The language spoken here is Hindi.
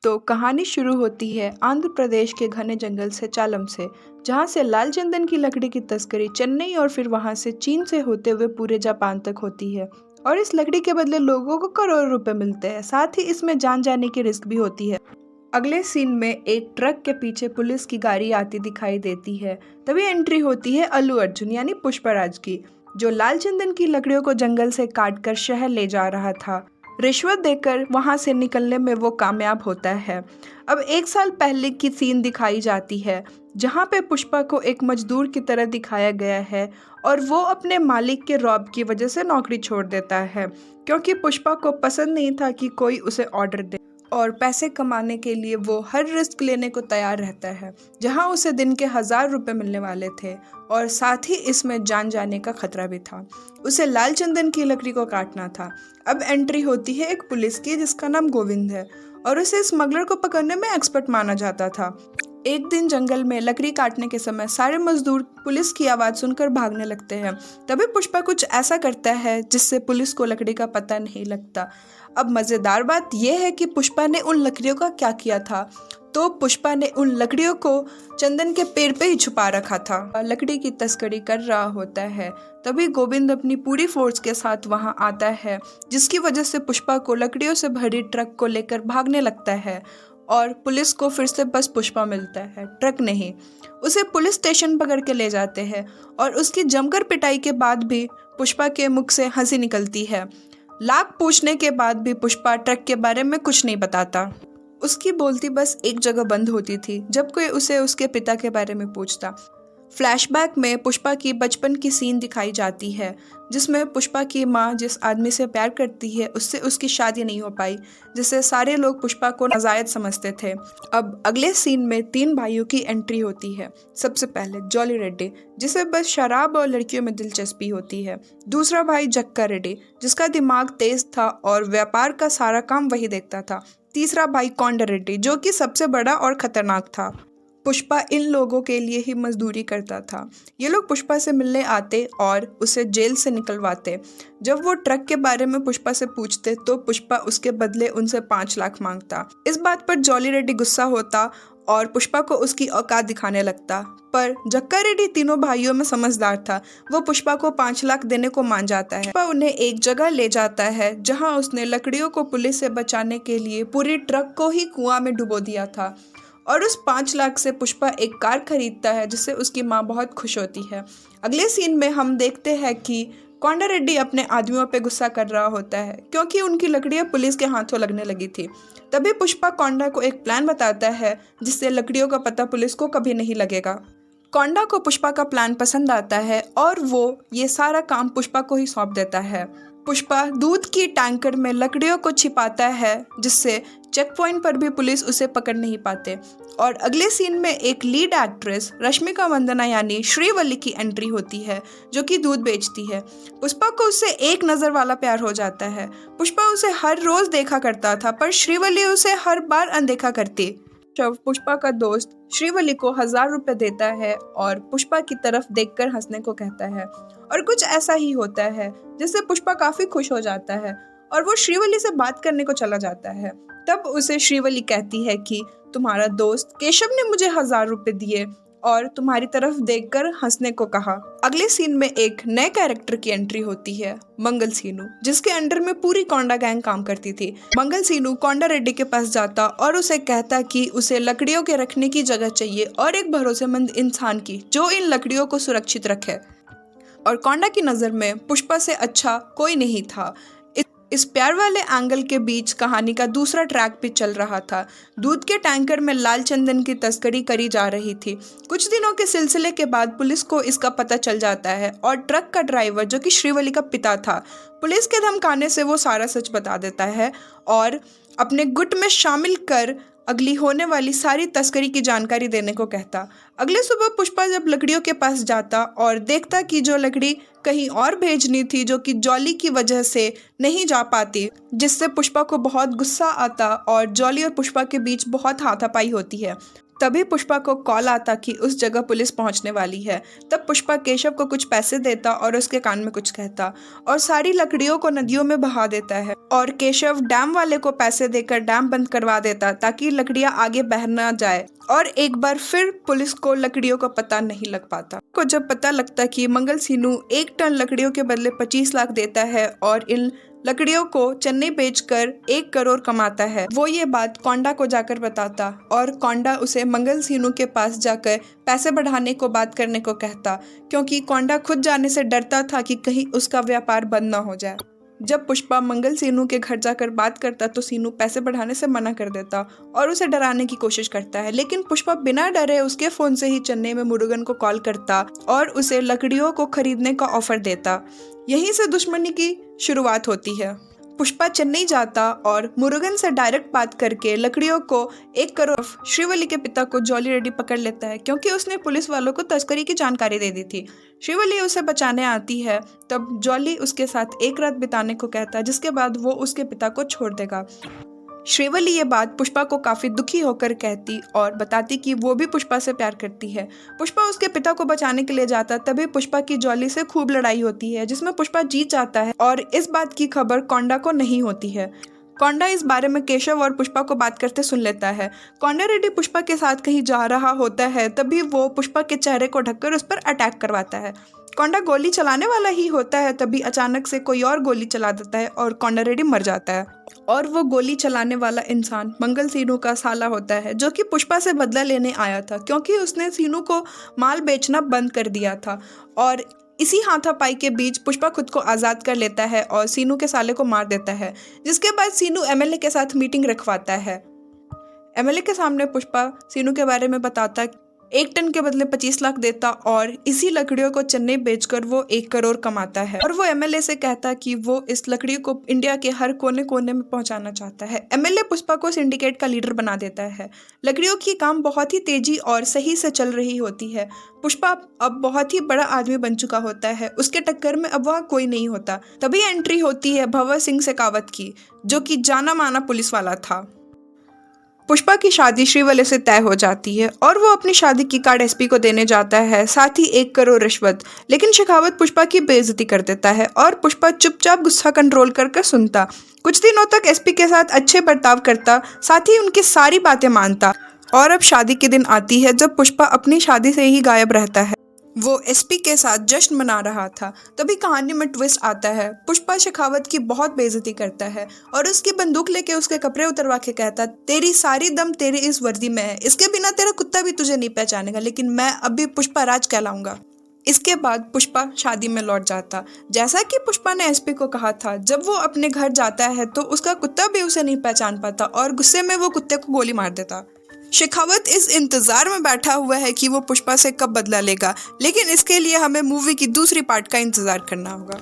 तो कहानी शुरू होती है आंध्र प्रदेश के घने जंगल से चालम से, जहाँ से लाल चंदन की लकड़ी की तस्करी चेन्नई और फिर वहाँ से चीन से होते हुए पूरे जापान तक होती है। और इस लकड़ी के बदले लोगों को करोड़ों रुपए मिलते हैं, साथ ही इसमें जान जाने की रिस्क भी होती है। अगले सीन में एक ट्रक के पीछे पुलिस की गाड़ी आती दिखाई देती है। तभी एंट्री होती है अल्लू अर्जुन यानी पुष्पराज की, जो लाल चंदन की लकड़ियों को जंगल से काटकर शहर ले जा रहा था। रिश्वत देकर वहां से निकलने में वो कामयाब होता है। अब 1 साल पहले की सीन दिखाई जाती है, जहां पे पुष्पा को एक मजदूर की तरह दिखाया गया है और वो अपने मालिक के रौब की वजह से नौकरी छोड़ देता है, क्योंकि पुष्पा को पसंद नहीं था कि कोई उसे ऑर्डर दे, और पैसे कमाने के लिए वो हर रिस्क लेने को तैयार रहता है, जहां उसे दिन के 1000 रुपए मिलने वाले थे और साथ ही इसमें जान जाने का खतरा भी था। उसे लाल चंदन की लकड़ी को काटना था। अब एंट्री होती है एक पुलिस की, जिसका नाम गोविंद है और उसे स्मगलर को पकड़ने में एक्सपर्ट माना जाता था। एक दिन जंगल में लकड़ी काटने के समय सारे मजदूर पुलिस की आवाज़ सुनकर भागने लगते हैं। तभी पुष्पा कुछ ऐसा करता है जिससे पुलिस को लकड़ी का पता नहीं लगता। अब मज़ेदार बात यह है कि पुष्पा ने उन लकड़ियों का क्या किया था। तो पुष्पा ने उन लकड़ियों को चंदन के पेड़ पे ही छुपा रखा था। लकड़ी की तस्करी कर रहा होता है। तभी गोविंद अपनी पूरी फोर्स के साथ वहां आता है, जिसकी वजह से पुष्पा को लकड़ियों से भरी ट्रक को लेकर भागने लगता है और पुलिस को फिर से बस पुष्पा मिलता है, ट्रक नहीं। उसे पुलिस स्टेशन पकड़ के ले जाते हैं और उसकी जमकर पिटाई के बाद भी पुष्पा के मुख से हंसी निकलती है। लाख पूछने के बाद भी पुष्पा ट्रक के बारे में कुछ नहीं बताता। उसकी बोलती बस एक जगह बंद होती थी, जब कोई उसे उसके पिता के बारे में पूछता। फ्लैशबैक में पुष्पा की बचपन की सीन दिखाई जाती है, जिसमें पुष्पा की माँ जिस आदमी से प्यार करती है उससे उसकी शादी नहीं हो पाई, जिससे सारे लोग पुष्पा को नाजायज समझते थे। अब अगले सीन में 3 भाइयों की एंट्री होती है। सबसे पहले जॉली रेड्डी, जिसे बस शराब और लड़कियों में दिलचस्पी होती है। दूसरा भाई जक्का रेड्डी, जिसका दिमाग तेज था और व्यापार का सारा काम वही देखता था। तीसरा भाई कोंडा रेड्डी, जो कि सबसे बड़ा और खतरनाक था। पुष्पा इन लोगों के लिए ही मजदूरी करता था। ये लोग पुष्पा से मिलने आते और उसे जेल से निकलवाते। जब वो ट्रक के बारे में पुष्पा से पूछते तो पुष्पा उसके बदले उनसे 5 लाख मांगता। इस बात पर जॉली रेड्डी गुस्सा होता और पुष्पा को उसकी औकात दिखाने लगता। पर जक्का रेड्डी तीनों भाइयों में समझदार था। वो पुष्पा को 5 लाख देने को मान जाता है। पुष्पा उन्हें एक जगह ले जाता है, जहां उसने लकड़ियों को पुलिस से बचाने के लिए पूरी ट्रक को ही कुआं में डुबो दिया था। और उस 5 लाख से पुष्पा एक कार खरीदता है, जिससे उसकी माँ बहुत खुश होती है। अगले सीन में हम देखते हैं कि कोंडा रेड्डी अपने आदमियों पे गुस्सा कर रहा होता है, क्योंकि उनकी लकड़ियाँ पुलिस के हाथों लगने लगी थी। तभी पुष्पा कोंडा को एक प्लान बताता है, जिससे लकड़ियों का पता पुलिस को कभी नहीं लगेगा। कोंडा को पुष्पा का प्लान पसंद आता है और वो ये सारा काम पुष्पा को ही सौंप देता है। पुष्पा दूध की टैंकर में लकड़ियों को छिपाता है, जिससे चेक पॉइंट पर भी पुलिस उसे पकड़ नहीं पाते। और अगले सीन में एक लीड एक्ट्रेस रश्मिका मंदाना यानी श्रीवल्ली की एंट्री होती है, जो कि दूध बेचती है। पुष्पा को उससे एक नज़र वाला प्यार हो जाता है। पुष्पा उसे हर रोज देखा करता था, पर श्रीवल्ली उसे हर बार अनदेखा करती। जब पुष्पा का दोस्त श्रीवल्ली को 1000 रुपए देता है और पुष्पा की तरफ देखकर हंसने को कहता है, और कुछ ऐसा ही होता है जिससे पुष्पा काफी खुश हो जाता है और वो श्रीवल्ली से बात करने को चला जाता है। तब उसे श्रीवल्ली कहती है कि तुम्हारा दोस्त केशव ने मुझे 1000 रुपए दिए और तुम्हारी तरफ देखकर हंसने को कहा। अगले सीन में एक नए कैरेक्टर की एंट्री होती है, मंगल सीनू, जिसके अंडर में पूरी कोंडा गैंग काम करती थी। मंगल सीनू कोंडा रेड्डी के पास जाता और उसे कहता कि उसे लकड़ियों के रखने की जगह चाहिए और एक भरोसेमंद इंसान की, जो इन लकड़ियों को सुरक्षित रखे। और कोंडा की नज़र में पुष्पा से अच्छा कोई नहीं था। इस प्यार वाले एंगल के बीच कहानी का दूसरा ट्रैक भी चल रहा था। दूध के टैंकर में लाल चंदन की तस्करी करी जा रही थी। कुछ दिनों के सिलसिले के बाद पुलिस को इसका पता चल जाता है और ट्रक का ड्राइवर, जो कि श्रीवल्ली का पिता था, पुलिस के धमकाने से वो सारा सच बता देता है और अपने गुट में शामिल कर अगली होने वाली सारी तस्करी की जानकारी देने को कहता। अगले सुबह पुष्पा जब लकड़ियों के पास जाता और देखता कि जो लकड़ी कहीं और भेजनी थी, जो कि जॉली की वजह से नहीं जा पाती, जिससे पुष्पा को बहुत गुस्सा आता और जॉली और पुष्पा के बीच बहुत हाथापाई होती है। तभी पुष्पा को कॉल आता कि उस जगह पुलिस पहुंचने वाली है। तब पुष्पा केशव को कुछ पैसे देता और उसके कान में कुछ कहता और सारी लकड़ियों को नदियों में बहा देता है और केशव डैम वाले को पैसे देकर डैम बंद करवा देता ताकि लकड़ियां आगे बह ना जाए। और एक बार फिर पुलिस को लकड़ियों का पता नहीं लग पाता। को जब पता लगता कि मंगल सीनू 1 टन लकड़ियों के बदले 25 लाख देता है और इन लकड़ियों को चेन्नई बेचकर 1 करोड़ कमाता है, वो ये बात कोंडा को जाकर बताता और कोंडा उसे मंगल सीनू के पास जाकर पैसे बढ़ाने को बात करने को कहता, क्योंकि कोंडा खुद जाने से डरता था कि कहीं उसका व्यापार बंद न हो जाए। जब पुष्पा मंगल सीनू के घर जाकर बात करता तो सीनू पैसे बढ़ाने से मना कर देता और उसे डराने की कोशिश करता है, लेकिन पुष्पा बिना डरे उसके फोन से ही चेन्नई में मुरुगन को कॉल करता और उसे लकड़ियों को खरीदने का ऑफर देता। यहीं से दुश्मनी की शुरुआत होती है। पुष्पा चेन्नई जाता और मुरुगन से डायरेक्ट बात करके लकड़ियों को 1 करोड़ श्रीवली के पिता को जॉली रेड्डी पकड़ लेता है, क्योंकि उसने पुलिस वालों को तस्करी की जानकारी दे दी थी। श्रीवली उसे बचाने आती है, तब जॉली उसके साथ 1 रात बिताने को कहता है, जिसके बाद वो उसके पिता को छोड़ देगा। श्रीवली ये बात पुष्पा को काफी दुखी होकर कहती और बताती कि वो भी पुष्पा से प्यार करती है। पुष्पा उसके पिता को बचाने के लिए जाता, तभी पुष्पा की जॉली से खूब लड़ाई होती है, जिसमें पुष्पा जीत जाता है और इस बात की खबर कोंडा को नहीं होती है। कोंडा इस बारे में केशव और पुष्पा को बात करते सुन लेता है। कोंडा रेड्डी पुष्पा के साथ कहीं जा रहा होता है, तभी वो पुष्पा के चेहरे को ढककर उस पर अटैक करवाता है। कोंडा गोली चलाने वाला ही होता है, तभी अचानक से कोई और गोली चला देता है और कोंडा रेड्डी मर जाता है। और वो गोली चलाने वाला इंसान मंगल सीनू का साला होता है, जो कि पुष्पा से बदला लेने आया था, क्योंकि उसने सीनू को माल बेचना बंद कर दिया था। और इसी हाथापाई के बीच पुष्पा खुद को आज़ाद कर लेता है और सीनू के साले को मार देता है, जिसके बाद सीनू एमएलए के साथ मीटिंग रखवाता है। एमएलए के सामने पुष्पा सीनू के बारे में बताता, 1 टन के बदले 25 लाख देता और इसी लकड़ियों को चेन्नई बेचकर वो 1 करोड़ कमाता है। और वो एमएलए से कहता कि वो इस लकड़ी को इंडिया के हर कोने कोने में पहुंचाना चाहता है। एमएलए पुष्पा को सिंडिकेट का लीडर बना देता है। लकड़ियों की काम बहुत ही तेजी और सही से चल रही होती है। पुष्पा अब बहुत ही बड़ा आदमी बन चुका होता है, उसके टक्कर में अब वहाँ कोई नहीं होता। तभी एंट्री होती है भंवर सिंह शेखावत की, जो कि जाना माना पुलिस वाला था। पुष्पा की शादी श्रीवली से तय हो जाती है और वो अपनी शादी की कार्ड एसपी को देने जाता है, साथ ही 1 करोड़ रिश्वत। लेकिन शेखावत पुष्पा की बेइज्जती कर देता है और पुष्पा चुपचाप गुस्सा कंट्रोल कर सुनता। कुछ दिनों तक एसपी के साथ अच्छे बर्ताव करता, साथ ही उनकी सारी बातें मानता। और अब शादी के दिन आती है जब पुष्पा अपनी शादी से ही गायब रहता है। वो एसपी के साथ जश्न मना रहा था, तभी कहानी में ट्विस्ट आता है। पुष्पा शेखावत की बहुत बेइज्जती करता है और उसकी बंदूक लेके उसके कपड़े उतरवा के कहता, तेरी सारी दम तेरी इस वर्दी में है, इसके बिना तेरा कुत्ता भी तुझे नहीं पहचानेगा, लेकिन मैं अभी पुष्पा राज कहलाऊंगा। इसके बाद पुष्पा शादी में लौट जाता। जैसा कि पुष्पा ने एसपी को कहा था, जब वो अपने घर जाता है तो उसका कुत्ता भी उसे नहीं पहचान पाता और गुस्से में वो कुत्ते को गोली मार देता। शेखावत इस इंतजार में बैठा हुआ है कि वो पुष्पा से कब बदला लेगा, लेकिन इसके लिए हमें मूवी की दूसरी पार्ट का इंतजार करना होगा।